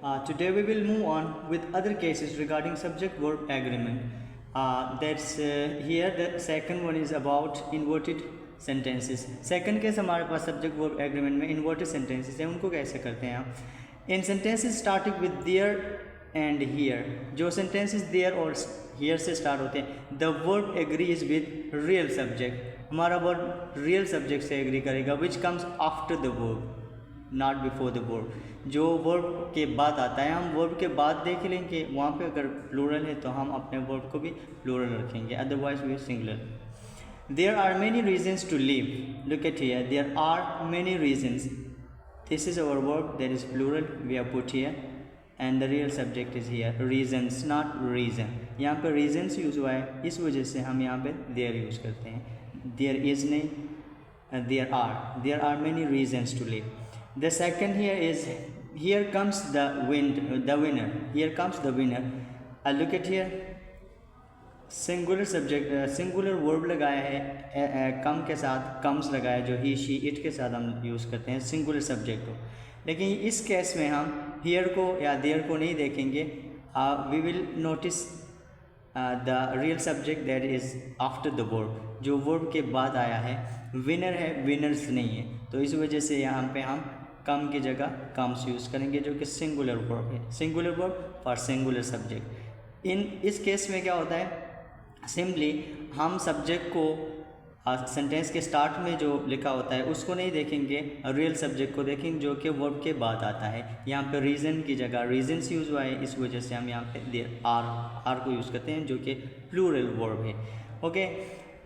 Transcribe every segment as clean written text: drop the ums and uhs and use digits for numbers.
Today we will move on with other cases regarding subject-verb agreement. Here the second one is about inverted sentences. Second case हमारे पास subject-verb agreement में inverted sentences है, उनको कैसे करते हैं आप? In sentences starting with there and here, जो sentences there और here से start होते हैं, the verb agrees with real subject. हमारा verb real subject से agree करेगा, which comes after the verb, not before the verb. जो वर्ब के बाद आता है, हम वर्ब के बाद देख लेंगे, वहाँ पे अगर प्लूरल है तो हम अपने वर्ब को भी प्लूरल रखेंगे, otherwise we singular. There are many reasons to live. Look at here. There are many reasons. This is our verb. That is plural. We have put here, and the real subject is here. Reasons, not reason. यहाँ पे reasons use हुआ है, इस वजह से हम यहाँ पे there यूज़ करते हैं. There is नहीं, there are. There are many reasons to live. The second here is here comes the winner. Here comes the winner. Look at here. Singular subject singular verb लगाया है, कम के साथ comes लगाया, जो ही she it के साथ हम यूज़ करते हैं सिंगुलर सब्जेक्ट को. लेकिन इस केस में हम हियर को या देयर को नहीं देखेंगे. We will notice the real subject that is after the verb, जो वर्ब के बाद आया है. विनर है, विनर्स नहीं है, तो इस वजह से यहाँ पे हम कम की जगह कम्स यूज़ करेंगे, जो कि सिंगुलर वर्ब है. Singular verb for singular subject. इस केस में क्या होता है, सिंपली हम सब्जेक्ट को सेंटेंस के स्टार्ट में जो लिखा होता है उसको नहीं देखेंगे, रियल सब्जेक्ट को देखेंगे जो कि वर्ब के बाद आता है. यहाँ पे रीज़न की जगह रीजन्स यूज़ हुआ है, इस वजह से हम यहाँ पे देयर आर को यूज़ करते हैं, जो कि प्लूरल वर्ब है. Okay,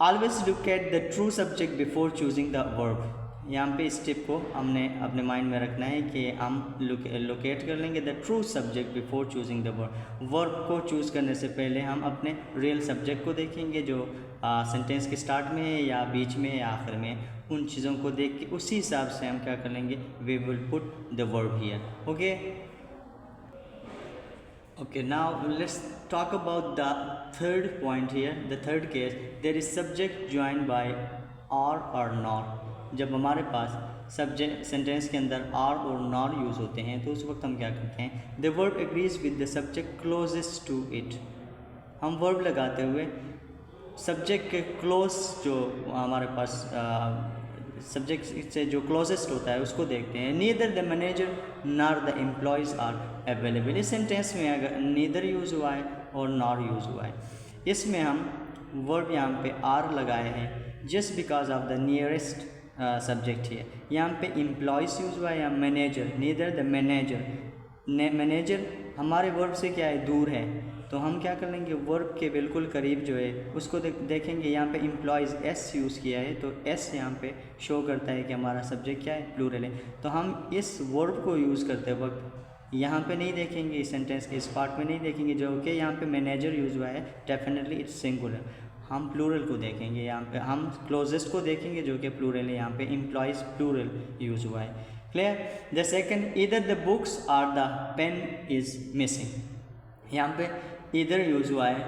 always look at the true subject before choosing the verb. यहाँ पे इस टिप को हमने अपने माइंड में रखना है कि हम लोकेट कर लेंगे the true subject before choosing the verb. Verb को चूज़ करने से पहले हम अपने रियल सब्जेक्ट को देखेंगे, जो सेंटेंस के स्टार्ट में है या बीच में या आखिर में. उन चीज़ों को देख के उसी हिसाब से हम क्या कर लेंगे, we will put the verb here. Okay, now let's talk about the third point here. The third case, there is subject joined by are or not. जब हमारे पास सब्जेक्ट सेंटेंस के अंदर आर और नॉर यूज़ होते हैं तो उस वक्त हम क्या करते हैं, the verb agrees with the subject closest to it. हम वर्ब लगाते हुए सब्जेक्ट के क्लोज जो हमारे पास सब्जेक्ट से जो क्लोजेस्ट होता है उसको देखते हैं. Neither the manager nor the employees are available. इस सेंटेंस में अगर नीदर यूज़ हुआ है और नॉर यूज़ हुआ है, इसमें हम वर्ब यहाँ पे आर लगाए हैं just because of the nearest subject है. यहाँ पे एम्प्लॉयज़ यूज़ हुआ है या manager. Neither the manager, manager हमारे वर्ब से क्या है, दूर है, तो हम क्या कर लेंगे, वर्ब के बिल्कुल करीब जो है उसको देखेंगे. यहाँ पे एम्प्लॉयज़ एस यूज़ किया है, तो एस यहाँ पे शो करता है कि हमारा सब्जेक्ट क्या है, प्लूरल है. तो हम इस वर्ब को यूज़ करते वक्त यहाँ पे नहीं देखेंगे, इस सेंटेंस के इस पार्ट में नहीं देखेंगे, जो कि यहाँ पे मैनेजर यूज़ हुआ है, डेफिनेटली इट्स सिंगुलर. हम प्लूरल को देखेंगे, यहाँ पे हम क्लोजेस्ट को देखेंगे जो कि प्लूरल है. यहाँ पे एम्प्लॉयज़ प्लूरल यूज़ हुआ है. Clear. The second, either the books और द पेन इज़ मिसिंग. यहाँ पे ईदर यूज़ हुआ है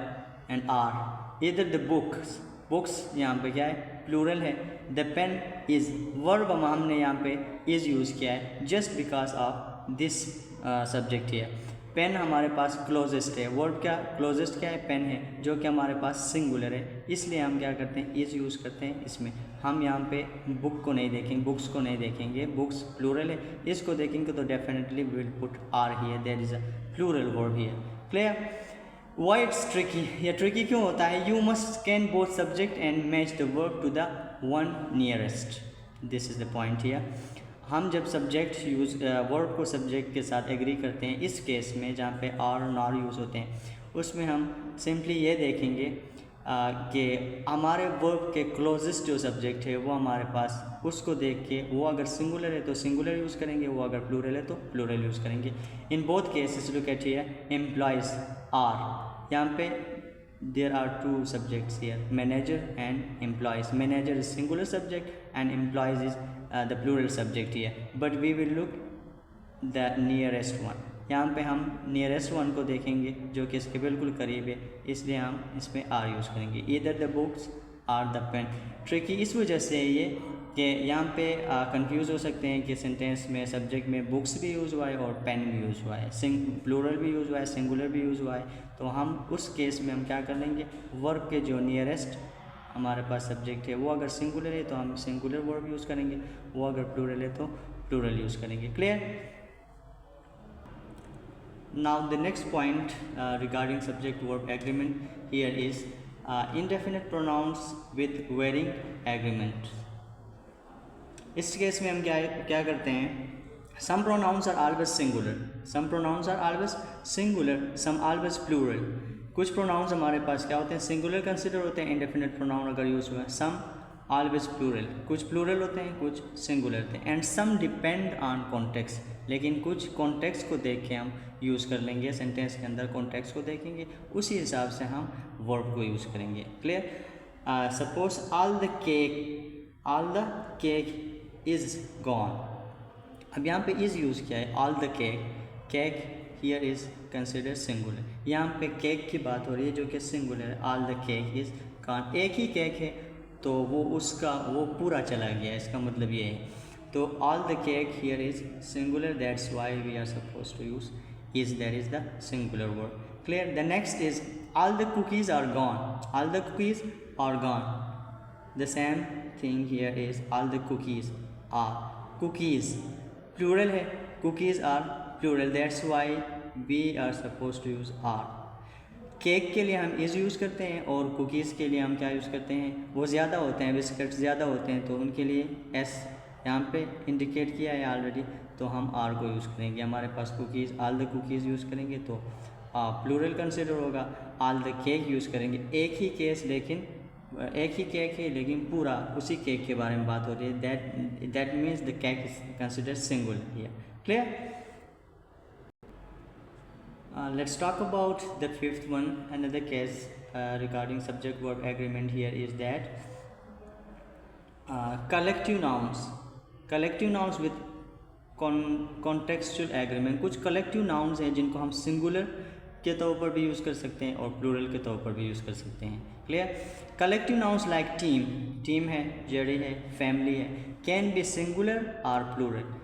and are. Either the books, books यहाँ पे क्या है, प्लूरल है. द पेन इज़ वर्ब हमने यहाँ पे इज़ यूज़ किया है just because of this subject है. पेन हमारे पास क्लोजेस्ट है, वर्ब क्या क्लोजेस्ट क्या है, पेन है, जो कि हमारे पास सिंगुलर है, इसलिए हम क्या करते हैं, इज़ यूज़ करते हैं. इसमें हम यहाँ पे बुक को नहीं देखेंगे, बुक्स को नहीं देखेंगे, बुक्स प्लूरल है, इसको देखेंगे तो definitely we will put are here, that is a plural verb here. Clear. Why it's tricky, ये ट्रिकी क्यों होता है, you must scan both subject and match the verb to the one nearest. This is the point here. हम जब subject use verb को subject के साथ agree करते हैं, इस केस में जहाँ पे आर और नॉर यूज़ होते हैं, उसमें हम सिंपली ये देखेंगे कि हमारे वर्ब के क्लोजेस्ट जो सब्जेक्ट है वो हमारे पास, उसको देख के वो अगर सिंगुलर है तो सिंगुलर यूज़ करेंगे, वो अगर प्लूरल है तो प्लूरल यूज़ करेंगे. In both cases look at here, employees are. यहाँ पे there are two subjects here, manager and employees. Manager is singular subject and employees is the plural subject here, but we will look the nearest one. यहाँ पे हम nearest one को देखेंगे जो कि इसके बिल्कुल करीब है, इसलिए हम इसमें आर यूज़ करेंगे. either the books or the pen. Tricky इस वजह से ये कि यहाँ पे कंफ्यूज हो सकते हैं कि सेंटेंस में सब्जेक्ट में बुक्स भी यूज़ हुआ है और पेन भी यूज़ हुआ है, प्लूरल भी यूज़ हुआ है, सिंगुलर भी यूज़ हुआ है। तो हम उस केस में हम क्या कर लेंगे, वर्ब के जो नियरेस्ट हमारे पास सब्जेक्ट है वो अगर सिंगुलर है तो हम सिंगुलर वर्ब यूज़ करेंगे, वो अगर प्लूरल है तो प्लूरल यूज़ करेंगे। Clear? Now the next point regarding subject verb agreement here is indefinite pronouns with varying agreement। इस केस में हम क्या करते हैं, some pronouns are always singular, some pronouns are always singular, some always plural। कुछ pronouns हमारे पास क्या होते हैं, singular consider होते हैं indefinite pronoun अगर यूज़ हुआ है, some always plural, कुछ plural होते हैं, कुछ singular होते हैं, and some depend on context। लेकिन कुछ कॉन्टेक्स्ट को देख के हम यूज़ कर लेंगे, सेंटेंस के अंदर कॉन्टेक्स्ट को देखेंगे, उसी हिसाब से हम वर्ब को यूज़ करेंगे। Clear? Suppose all the cake is gone. अब यहाँ पे इज़ यूज़ किया है, all the cake here is consider singular. यहाँ पे केक की बात हो रही है जो कि सिंगुलर है, all the cake is gone. एक ही केक है तो वो पूरा चला गया, इसका मतलब ये है। तो all the cake here is singular, that's why we are supposed to use is, that is the singular word। Clear? The next is all the cookies are gone, all the cookies are gone। The same thing here is all the cookies are, cookies plural है, cookies are plural, that's why we are supposed to use are। Cake के लिए हम is use करते हैं और cookies के लिए हम क्या यूज़ करते हैं, वो ज़्यादा होते हैं, बिस्किट ज़्यादा होते हैं तो उनके लिए एस यहाँ पे इंडिकेट किया है ऑलरेडी, तो हम आर को यूज़ करेंगे। हमारे पास cookies, all the cookies use करेंगे तो प्लूरल कंसिडर होगा, ऑल द केक यूज़ करेंगे, एक ही केस लेकिन एक ही केक है लेकिन पूरा उसी केक के बारे में बात हो रही है, that means the cake is consider singular here. Clear? Let's talk about the fifth one, another case regarding subject verb agreement here is that collective nouns with contextual agreement। कुछ collective nouns हैं जिनको हम singular के तौर पर भी use कर सकते हैं और plural के तौर पर भी यूज़ कर सकते हैं। Clear? collective nouns like team है, jury है, family है, can be singular or plural।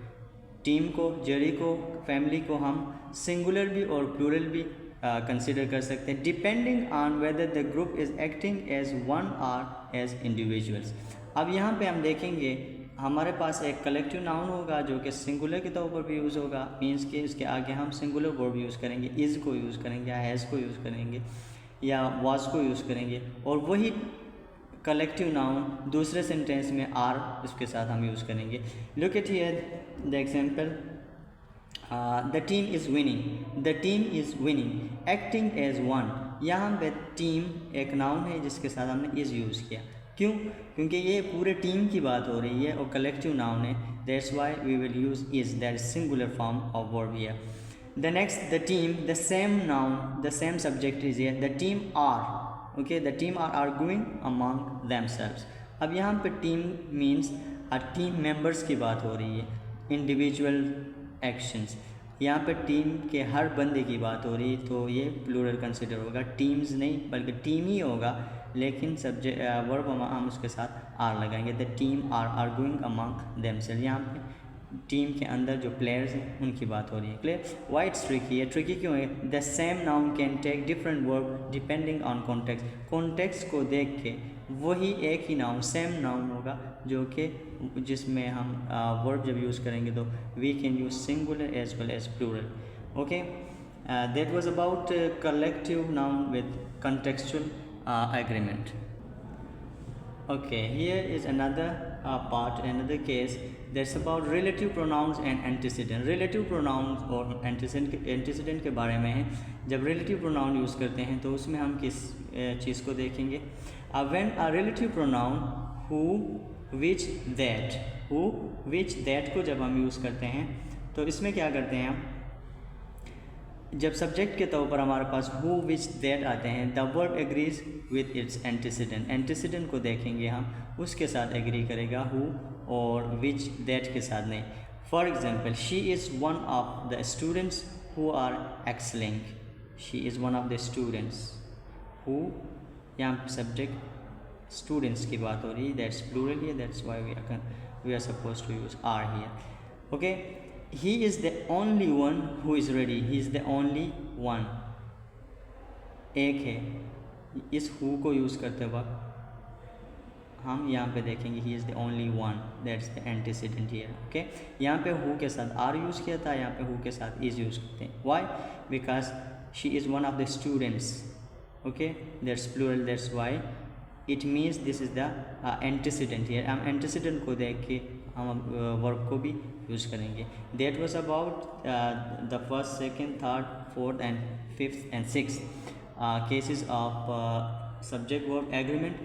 Team को, जरी को, फैमिली को हम सिंगुलर भी और प्लूरल भी कंसिडर कर सकते हैं, depending on whether the group is acting as one और एज इंडिविजुअल्स। अब यहाँ पे हम देखेंगे हमारे पास एक कलेक्टिव नाउन होगा जो कि सिंगुलर के तौर पर भी यूज़ होगा, मीन्स कि इसके आगे हम सिंगुलर वर्ब यूज़ करेंगे, इज़ को यूज़ करेंगे या हैज़ को यूज़ करेंगे या वाज को यूज़ करेंगे, और वही कलेक्टिव नाउन दूसरे सेंटेंस में आर उसके साथ हम यूज़ करेंगे। Look at here the example, the team is winning acting as one. यहाँ पे टीम एक नाउन है जिसके साथ हमने इज़ यूज़ किया, क्यों? क्योंकि ये पूरे टीम की बात हो रही है और कलेक्टिव नाउन है, that's why we will use is, that is singular form of verb here. The next, the team, the same noun, the same subject is here, the team are, okay, the team are arguing among themselves. अब यहाँ पे team means team members की बात हो रही है, individual actions. यहाँ पे टीम के हर बंदे की बात हो रही है तो ये प्लूरल कंसिडर होगा, टीम्स नहीं बल्कि टीम ही होगा, लेकिन सब्जेक्ट वर्ब हम उसके साथ आर लगाएंगे, the team are arguing among themselves. यहाँ पे टीम के अंदर जो प्लेयर्स हैं उनकी बात हो रही है। क्लियर? वाई इट्स ट्रिकी है, ट्रिकी क्यों है? The same noun can take different verb depending on context. Context को देख के वही एक ही नाउन, सेम नाउन होगा जो कि जिसमें हम वर्ब जब यूज़ करेंगे तो we can use singular as well as plural. Okay, that was about collective noun with contextual agreement। Okay, here is another part, another case that's about relative pronouns and antecedent। relative pronouns और antecedent के बारे में है। जब relative pronoun use करते हैं तो उसमें हम किस चीज़ को देखेंगे? when a relative pronoun who, which, that को जब हम यूज़ करते हैं तो इसमें क्या करते हैं हम, जब सब्जेक्ट के तौर पर हमारे पास हु, विच, दैट आते हैं, the verb agrees with its antecedent. Antecedent को देखेंगे हम, उसके साथ एग्री करेगा हु, और विच, दैट के साथ नहीं। For example, she is one of the students who are excelling. She is one of the students who, यहाँ सब्जेक्ट स्टूडेंट्स की बात हो रही है, that's plural here, that's why we are suppose to use are here. Okay, he is the only one who is ready, he is the only one, एक है। इस who co use करते वक्त हम यहाँ पे देखेंगे ही is the only one, that's the antecedent here. Okay, यहाँ पे हु के साथ आर यूज़ किया था, यहाँ पे हु के साथ इज़ यूज़ करते हैं। Why? Because she is one of the students. Okay, that's plural, that's why it means this is the antecedent here. हम एंटीसीडेंट को देख के हम वर्ब को भी यूज़ करेंगे। That was about the first, second, third, fourth and fifth and sixth cases of subject verb agreement